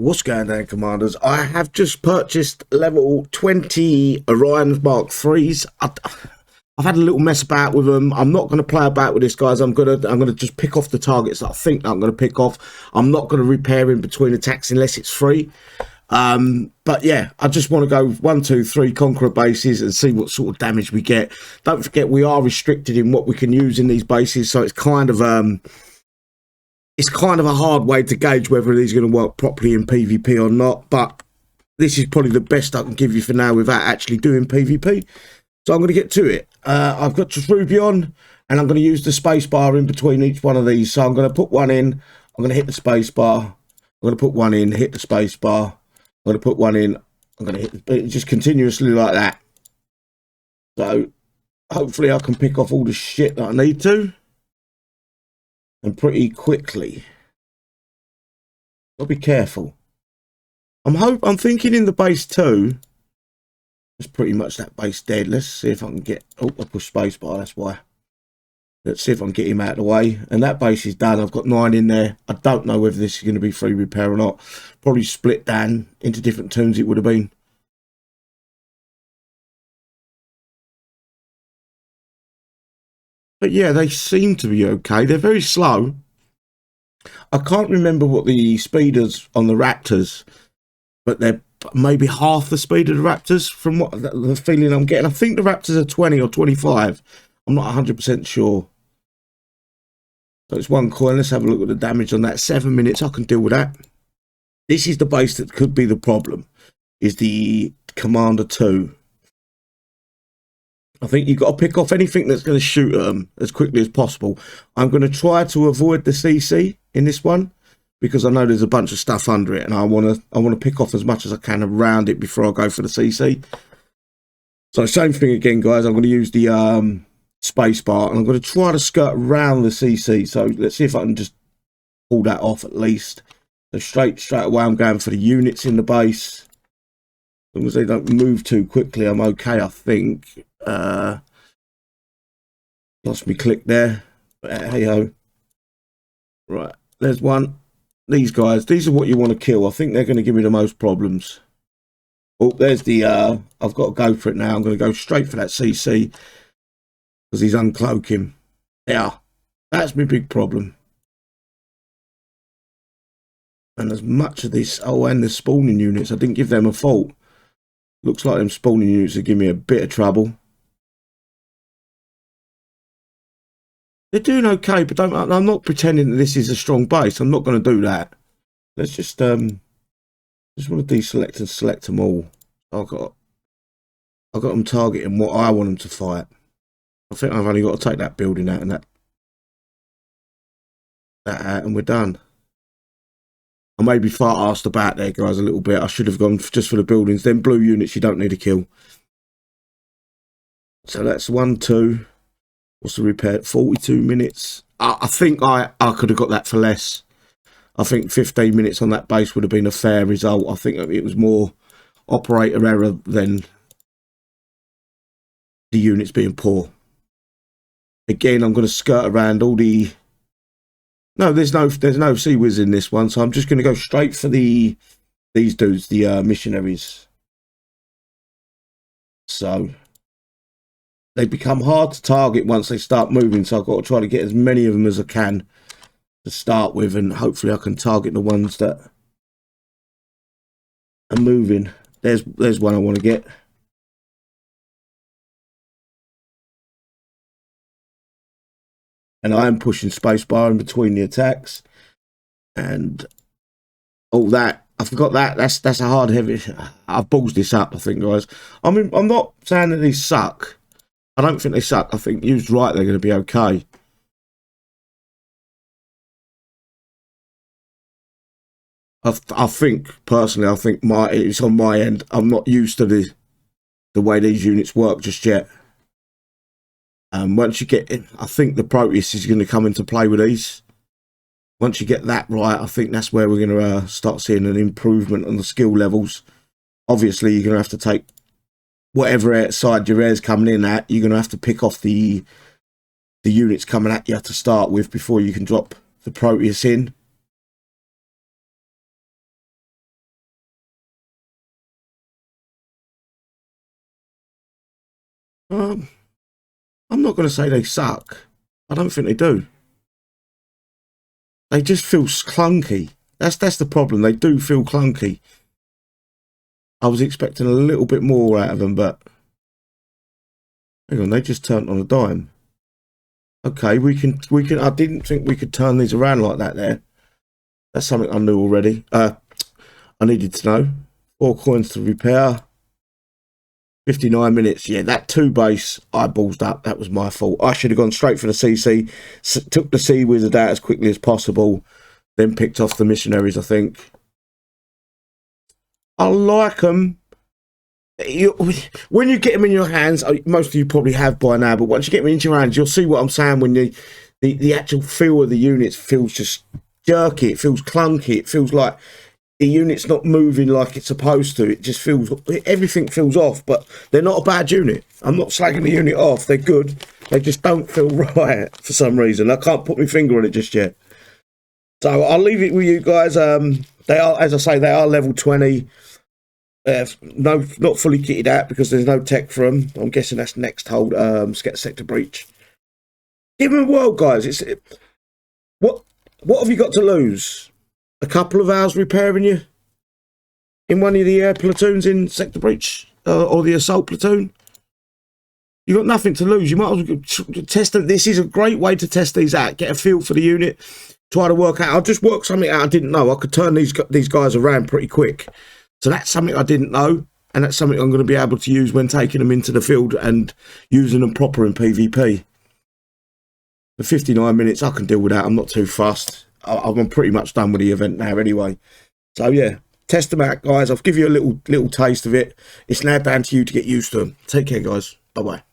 What's going on, commanders? I have just purchased level 20 Orion Mark IIIs. I've had a little mess about with them. I'm not going to play about with this, guys. I'm gonna just pick off the targets that I think that I'm going to pick off. I'm not going to repair in between attacks unless it's free. But yeah, I just want to go 1, 2, 3 conqueror bases and see what sort of damage we get. Don't forget, we are restricted in what we can use in these bases, so it's kind of a hard way to gauge whether these are going to work properly in PvP or not. But this is probably the best I can give you for now without actually doing PvP. So I'm going to get to it. I've got Rubion, and I'm going to use the space bar in between each one of these. So I'm going to put one in. I'm going to hit the space bar. I'm going to put one in, hit the space bar. I'm going to put one in. I'm going to hit it just continuously like that. So hopefully I can pick off all the shit that I need to. And pretty quickly. I'll be careful. I'm thinking in the base 2. It's pretty much that base dead. Let's see if I can get... Oh, I pushed spacebar, that's why. Let's see if I can get him out of the way. And that base is done. I've got 9 in there. I don't know whether this is going to be free repair or not. Probably split down into different tombs it would have been. But yeah, they seem to be okay. They're very slow. I can't remember what the speed is on the Raptors, but they're maybe half the speed of the Raptors from what the feeling I'm getting. I think the Raptors are 20 or 25. I'm not 100% sure. So it's 1 coin. Let's have a look at the damage on that. 7 minutes. I can deal with that. This is the base that could be the problem, is the Commander 2. I think you've got to pick off anything that's going to shoot at them as quickly as possible. I'm going to try to avoid the CC in this one because I know there's a bunch of stuff under it, and I want to pick off as much as I can around it before I go for the CC. So same thing again, guys. I'm going to use the space bar, and I'm going to try to skirt around the CC. So let's see if I can just pull that off at least. So straight away, I'm going for the units in the base. As long as they don't move too quickly, I'm okay, I think. Lost me click there, but hey ho. Right, there's one. These guys, these are what you want to kill. I think they're going to give me the most problems. Oh, there's the I've got to go for it now. I'm going to go straight for that CC because he's uncloaking. Yeah, that's my big problem. And as much of this, oh, and the spawning units, I didn't give them a fault. Looks like them spawning units are giving me a bit of trouble. They're doing okay, but I'm not pretending that this is a strong base. I'm not going to do that. Let's just want to deselect and select them all. I've got them targeting what I want them to fight. I think I've only got to take that building out and that out, and we're done. I may be fart-arsed about there, guys, a little bit. I should have gone just for the buildings. Then blue units you don't need to kill. So that's 1, 2. What's the repair? 42 minutes. I think I could have got that for less. I think 15 minutes on that base would have been a fair result. I think it was more operator error than the units being poor. Again, I'm going to skirt around all the... No, there's no Sea-Wiz in this one, so I'm just going to go straight for these dudes, the missionaries. So they become hard to target once they start moving, so I've got to try to get as many of them as I can to start with, and hopefully I can target the ones that are moving. There's one I want to get. And I am pushing spacebar in between the attacks. And all that. I forgot that. That's a hard heavy. I've ballsed this up, I think, guys. I mean, I'm not saying that these suck. I don't think they suck. I think used right, they're going to be okay. I think, personally, I think it's on my end. I'm not used to the way these units work just yet. Once you get in, I think the Proteus is going to come into play with these. Once you get that right, I think that's where we're going to start seeing an improvement on the skill levels. Obviously, you're going to have to take whatever side your air's coming in at. You're going to have to pick off the units coming at you to start with before you can drop the Proteus in. I'm not going to say they suck. I don't think they do. They just feel clunky. That's the problem. They do feel clunky. I was expecting a little bit more out of them, but hang on, they just turned on a dime. Okay, we can. I didn't think we could turn these around like that. There, that's something I knew already. I needed to know. 4 coins to repair. 59 minutes. Yeah, that 2 base, I ballsed up. That was my fault. I should have gone straight for the CC. Took the Sea Wizard out as quickly as possible. Then picked off the missionaries, I think. I like them. When you get them in your hands, most of you probably have by now, but once you get them into your hands, you'll see what I'm saying when the actual feel of the units feels just jerky. It feels clunky. It feels like the unit's not moving like it's supposed to. It just feels, everything feels off, but they're not a bad unit. I'm not slagging the unit off. They're good. They just don't feel right for some reason. I can't put my finger on it just yet. So I'll leave it with you guys. They are, as I say, they are level 20. No, not fully kitted out because there's no tech for them. I'm guessing that's next hold. Get sector breach. Give them a whirl, guys. What have you got to lose? A couple of hours repairing you in one of the air platoons in sector breach or the assault platoon. You got nothing to lose. You might as well test them. This is a great way to test these out. Get a feel for the unit. Try to work out. I'll just work something out I didn't know. I could turn these guys around pretty quick. So that's something I didn't know, and that's something I'm going to be able to use when taking them into the field and using them proper in PvP. For 59 minutes, I can deal with that. I'm not too fussed. I'm pretty much done with the event now anyway. So yeah, test them out, guys. I'll give you a little taste of it. It's now down to you to get used to them. Take care, guys. Bye-bye.